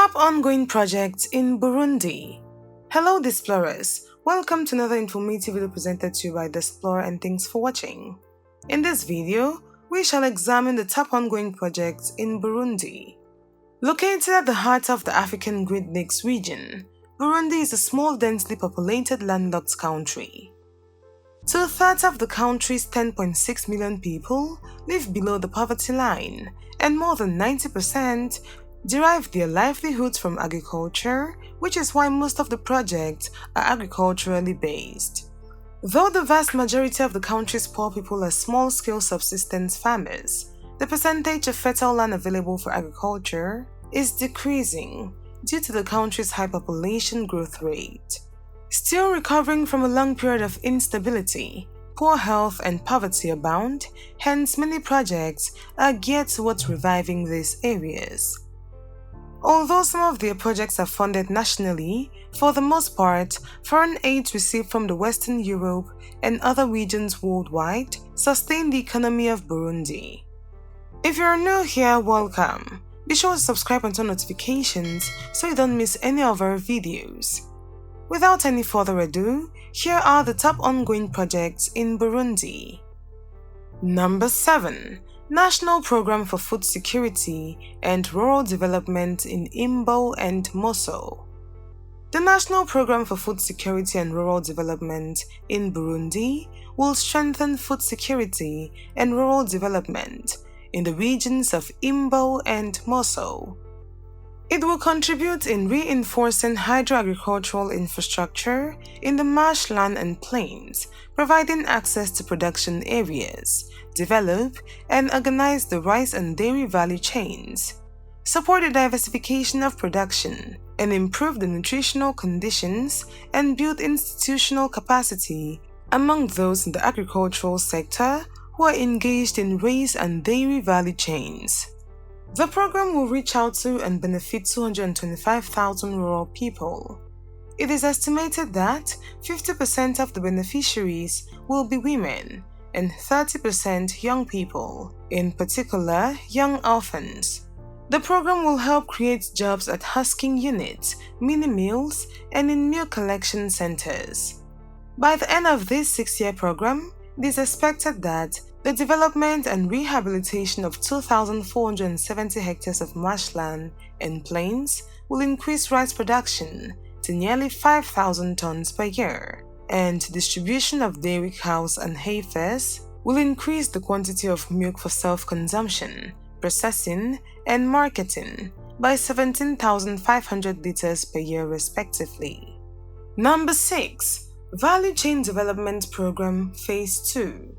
Top ongoing projects in Burundi. Hello Displorers, welcome to another informative video presented to you by Displore and thanks for watching. In this video, we shall examine the top ongoing projects in Burundi. Located at the heart of the African Great Lakes region, Burundi is a small densely populated landlocked country. Two-thirds of the country's 10.6 million people live below the poverty line, and more than 90% derive their livelihoods from agriculture, which is why most of the projects are agriculturally based. Though the vast majority of the country's poor people are small-scale subsistence farmers, the percentage of fertile land available for agriculture is decreasing due to the country's high population growth rate. Still recovering from a long period of instability, poor health and poverty abound, hence many projects are geared towards reviving these areas. Although some of their projects are funded nationally, for the most part, foreign aid received from the Western Europe and other regions worldwide sustain the economy of Burundi. If you're new here, welcome. Be sure to subscribe and turn notifications so you don't miss any of our videos. Without any further ado, here are the top ongoing projects in Burundi. Number 7. National Program for Food Security and Rural Development in Imbo and Moso. The National Program for Food Security and Rural Development in Burundi will strengthen food security and rural development in the regions of Imbo and Moso. It will contribute in reinforcing hydro-agricultural infrastructure in the marshland and plains, providing access to production areas, develop and organize the rice and dairy value chains, support the diversification of production, and improve the nutritional conditions and build institutional capacity among those in the agricultural sector who are engaged in rice and dairy value chains. The program will reach out to and benefit 225,000 rural people. It is estimated that 50% of the beneficiaries will be women and 30% young people, in particular young orphans. The program will help create jobs at husking units, mini-mills, and in milk collection centers. By the end of this 6-year program, it is expected that the development and rehabilitation of 2,470 hectares of marshland and plains will increase rice production to nearly 5,000 tons per year, and distribution of dairy cows and heifers will increase the quantity of milk for self-consumption, processing, and marketing by 17,500 liters per year respectively. Number 6. Value Chain Development Program Phase 2.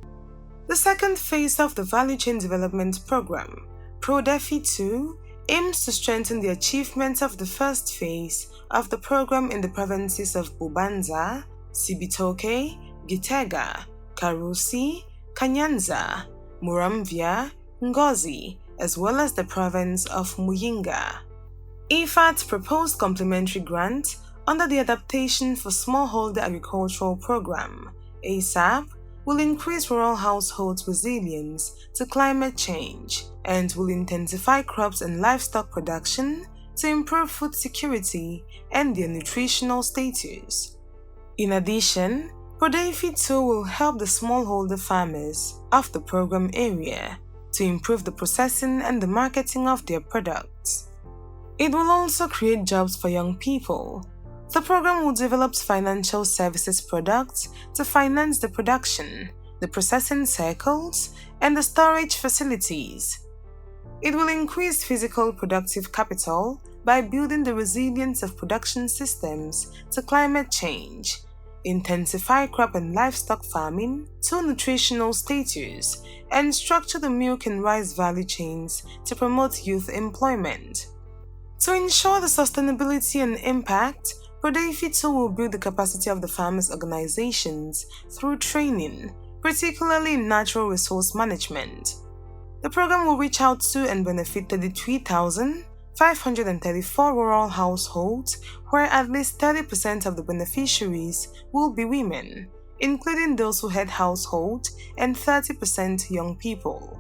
The second phase of the Value Chain Development Program, PRODEFI 2, aims to strengthen the achievements of the first phase of the program in the provinces of Bubanza, Cibitoke, Gitega, Karusi, Kayanza, Muramvya, Ngozi, as well as the province of Muyinga. IFAD's proposed complementary grant under the Adaptation for Smallholder Agricultural Program, ASAP, will increase rural households' resilience to climate change and will intensify crops and livestock production to improve food security and their nutritional status. In addition, PRODEFI 2 will help the smallholder farmers of the program area to improve the processing and the marketing of their products. It will also create jobs for young people. The program will develop financial services products to finance the production, the processing cycles, and the storage facilities. It will increase physical productive capital by building the resilience of production systems to climate change, intensify crop and livestock farming to nutritional status, and structure the milk and rice value chains to promote youth employment. To ensure the sustainability and impact, PRODEFI 2 will build the capacity of the farmers' organizations through training, particularly in natural resource management. The program will reach out to and benefit 33,534 rural households where at least 30% of the beneficiaries will be women, including those who head households and 30% young people.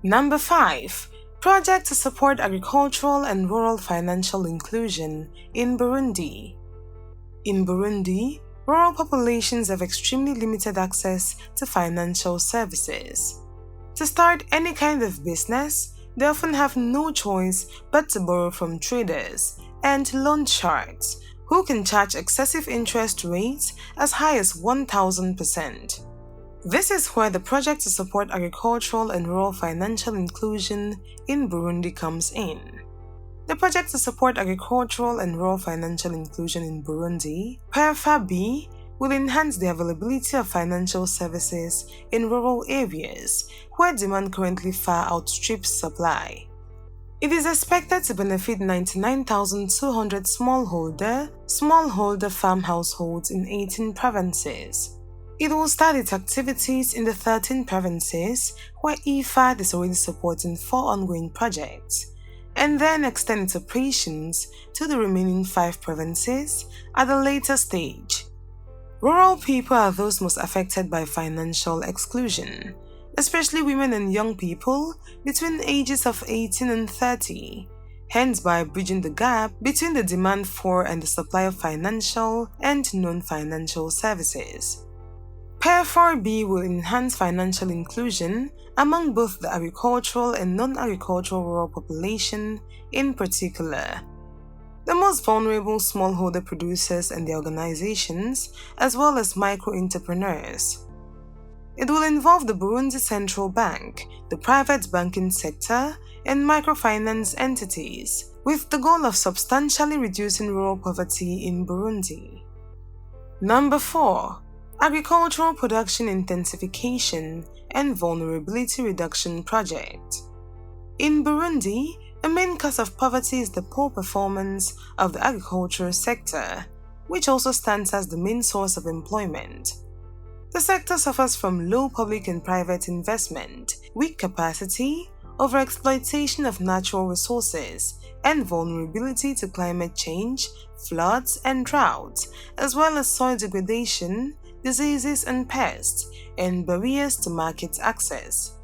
Number 5. Project to support agricultural and rural financial inclusion in Burundi. In Burundi, rural populations have extremely limited access to financial services. To start any kind of business, they often have no choice but to borrow from traders and loan sharks who can charge excessive interest rates as high as 1,000%. This is where the project to support agricultural and rural financial inclusion in Burundi comes in. The project to support agricultural and rural financial inclusion in Burundi, AFDB, will enhance the availability of financial services in rural areas where demand currently far outstrips supply. It is expected to benefit 99,200 smallholder farm households in 18 provinces. It will start its activities in the 13 provinces where IFAD is already supporting 4 ongoing projects, and then extend its operations to the remaining 5 provinces at a later stage. Rural people are those most affected by financial exclusion, especially women and young people between ages of 18 and 30, hence by bridging the gap between the demand for and the supply of financial and non-financial services. AFDB will enhance financial inclusion among both the agricultural and non-agricultural rural population in particular. The most vulnerable smallholder producers and their organizations, as well as micro-entrepreneurs. It will involve the Burundi Central Bank, the private banking sector, and microfinance entities, with the goal of substantially reducing rural poverty in Burundi. Number 4. Agricultural Production Intensification and Vulnerability Reduction Project. In Burundi, a main cause of poverty is the poor performance of the agricultural sector, which also stands as the main source of employment. The sector suffers from low public and private investment, weak capacity, overexploitation of natural resources, and vulnerability to climate change, floods, and droughts, as well as soil degradation, diseases and pests, and barriers to market access.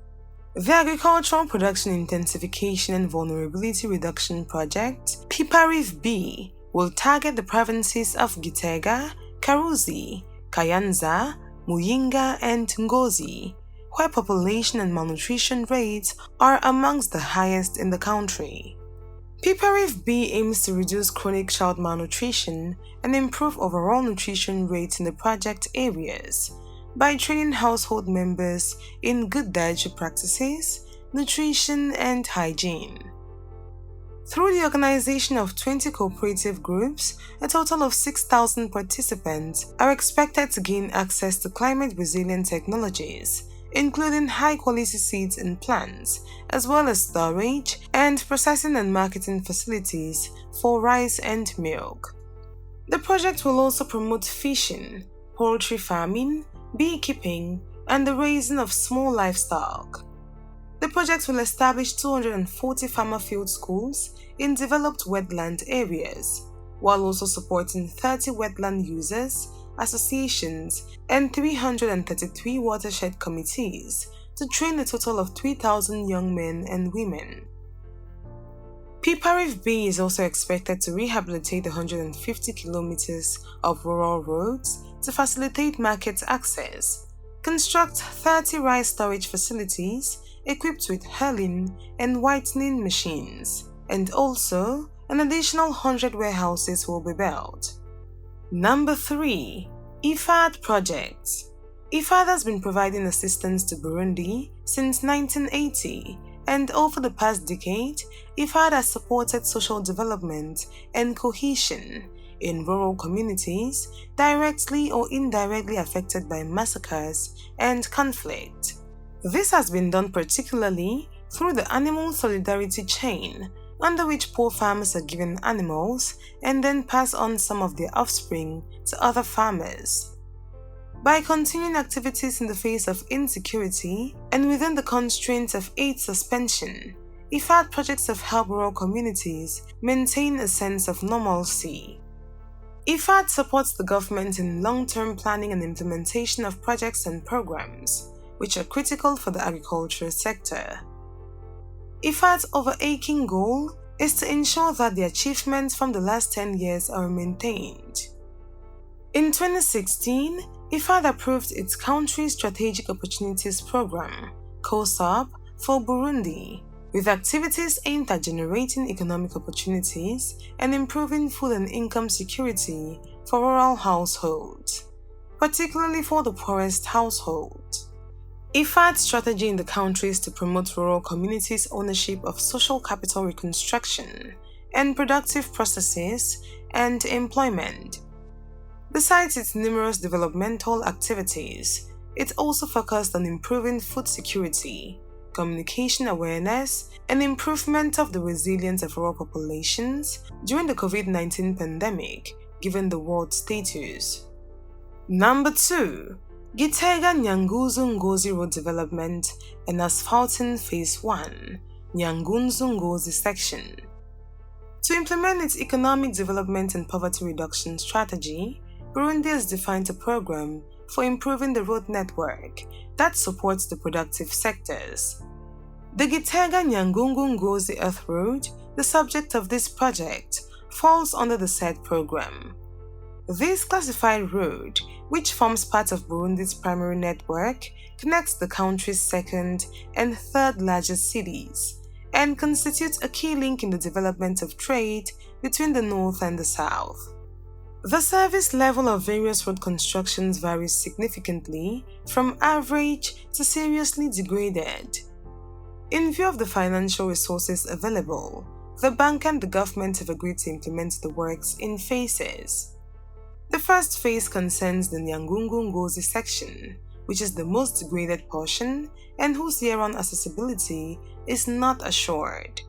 The Agricultural Production Intensification and Vulnerability Reduction Project, AFDB, will target the provinces of Gitega, Karuzi, Kayanza, Muyinga, and Ngozi, where population and malnutrition rates are amongst the highest in the country. AFDB aims to reduce chronic child malnutrition and improve overall nutrition rates in the project areas by training household members in good dietary practices, nutrition, and hygiene. Through the organization of 20 cooperative groups, a total of 6,000 participants are expected to gain access to climate-resilient technologies, including high-quality seeds and plants, as well as storage and processing and marketing facilities for rice and milk. The project will also promote fishing, poultry farming, beekeeping, and the raising of small livestock. The project will establish 240 farmer field schools in developed wetland areas, while also supporting 30 wetland users, associations, and 333 watershed committees to train a total of 3,000 young men and women. AFDB is also expected to rehabilitate 150 kilometers of rural roads to facilitate market access, construct 30 rice storage facilities equipped with hulling and whitening machines, and also an additional 100 warehouses will be built. Number 3. IFAD Projects. IFAD has been providing assistance to Burundi since 1980, and over the past decade, IFAD has supported social development and cohesion in rural communities directly or indirectly affected by massacres and conflict. This has been done particularly through the animal solidarity chain, under which poor farmers are given animals and then pass on some of their offspring to other farmers. By continuing activities in the face of insecurity and within the constraints of aid suspension, IFAD projects have helped rural communities maintain a sense of normalcy. IFAD supports the government in long-term planning and implementation of projects and programs, which are critical for the agriculture sector. IFAD's overarching goal is to ensure that the achievements from the last 10 years are maintained. In 2016, IFAD approved its Country Strategic Opportunities Program, COSOP, for Burundi, with activities aimed at generating economic opportunities and improving food and income security for rural households, particularly for the poorest households. IFAD's strategy in the country is to promote rural communities' ownership of social capital reconstruction and productive processes and employment. Besides its numerous developmental activities, it also focused on improving food security, communication awareness, and improvement of the resilience of rural populations during the COVID-19 pandemic, given the world status. Number 2. Gitega-Nyangungu-Ngozi Road Development and Asphalting Phase 1, Nyangungu-Ngozi Section. To implement its economic development and poverty reduction strategy, Burundi has defined a program for improving the road network that supports the productive sectors. The Gitega-Nyangungu-Ngozi Earth Road, the subject of this project, falls under the said program. This classified road, which forms part of Burundi's primary network, connects the country's second and third largest cities and constitutes a key link in the development of trade between the north and the south. The service level of various road constructions varies significantly from average to seriously degraded. In view of the financial resources available, the bank and the government have agreed to implement the works in phases. The first phase concerns the Nyangungu-Ngozi section, which is the most degraded portion and whose year-round accessibility is not assured.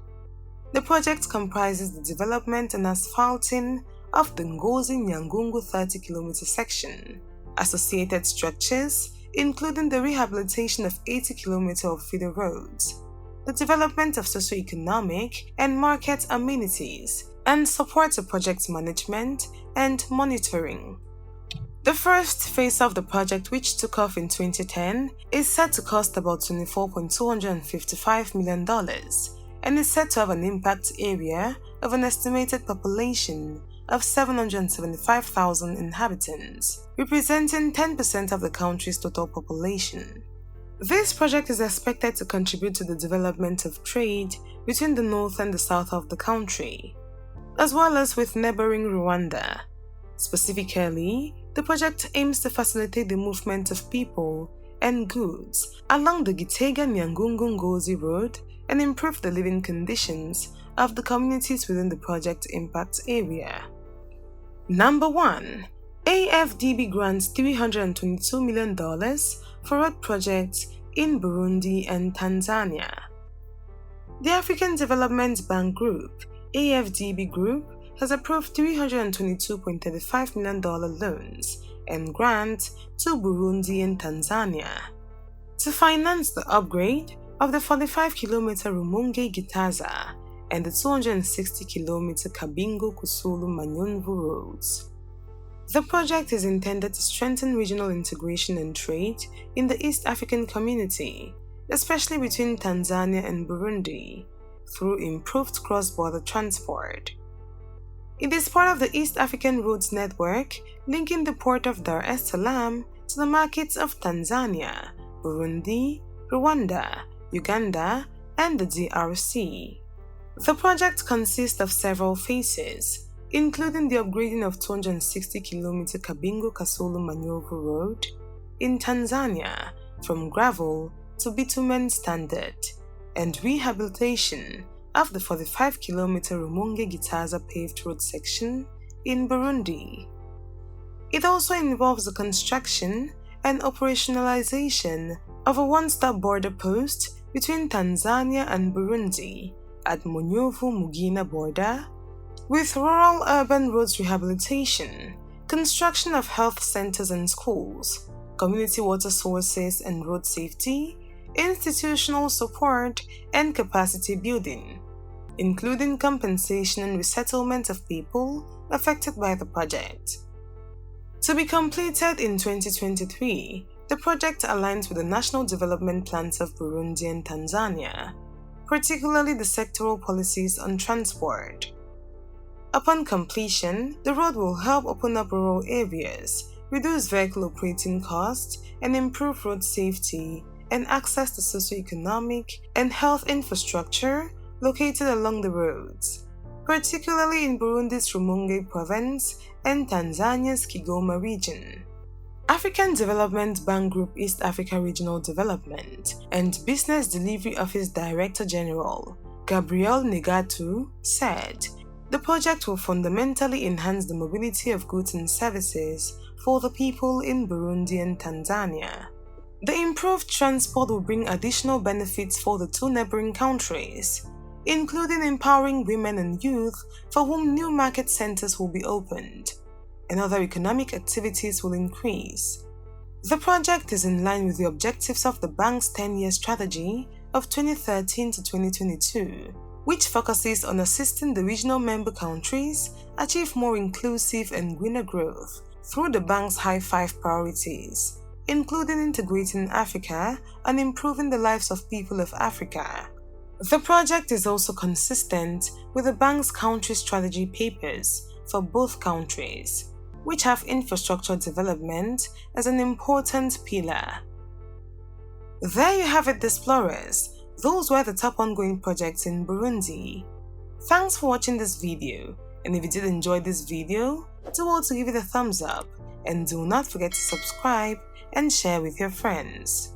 The project comprises the development and asphalting of the Ngozi-Nyangungu 30-km section, associated structures including the rehabilitation of 80 km of feeder roads, the development of socio-economic and market amenities, and support to project management and monitoring. The first phase of the project, which took off in 2010, is set to cost about $24.255 million and is said to have an impact area of an estimated population of 775,000 inhabitants, representing 10% of the country's total population. This project is expected to contribute to the development of trade between the north and the south of the country, as well as with neighboring Rwanda. Specifically, the project aims to facilitate the movement of people and goods along the Gitega-Nyangungu-Ngozi Road and improve the living conditions of the communities within the project impact area. Number 1. AFDB grants $322 million for road projects in Burundi and Tanzania. The African Development Bank Group, AFDB Group, has approved $322.35 million loans and grants to Burundi and Tanzania to finance the upgrade of the 45-km Rumonge-Gitaza and the 260-km Kabingo-Kusulu-Manyonvu roads. The project is intended to strengthen regional integration and trade in the East African community, especially between Tanzania and Burundi, through improved cross-border transport. It is part of the East African Roads Network, linking the port of Dar es Salaam to the markets of Tanzania, Burundi, Rwanda, Uganda, and the DRC. The project consists of several phases, including the upgrading of 260-km Kabingo-Kasulu-Manyovu Road in Tanzania from gravel to bitumen standard, and rehabilitation of the 45-km Rumonge-Gitaza paved road section in Burundi. It also involves the construction and operationalization of a one-stop border post between Tanzania and Burundi at Monyovu-Mugina border, with rural-urban roads rehabilitation, construction of health centers and schools, community water sources and road safety, institutional support, and capacity building, including compensation and resettlement of people affected by the project. To be completed in 2023, the project aligns with the national development plans of Burundi and Tanzania. particularly the sectoral policies on transport. Upon completion, the road will help open up rural areas, reduce vehicle operating costs, and improve road safety and access to socioeconomic and health infrastructure located along the roads, particularly in Burundi's Rumonge province and Tanzania's Kigoma region. African Development Bank Group East Africa Regional Development and Business Delivery Office Director General Gabriel Negatu said, the project will fundamentally enhance the mobility of goods and services for the people in Burundi and Tanzania. The improved transport will bring additional benefits for the two neighboring countries, including empowering women and youth for whom new market centers will be opened, and other economic activities will increase. The project is in line with the objectives of the bank's 10-year strategy of 2013 to 2022, which focuses on assisting the regional member countries achieve more inclusive and greener growth through the bank's high five priorities, including integrating Africa and improving the lives of people of Africa. The project is also consistent with the bank's country strategy papers for both countries, which have infrastructure development as an important pillar. There you have it, explorers. Those were the top ongoing projects in Burundi. Thanks for watching this video, and if you did enjoy this video, do also give it a thumbs up, and do not forget to subscribe and share with your friends.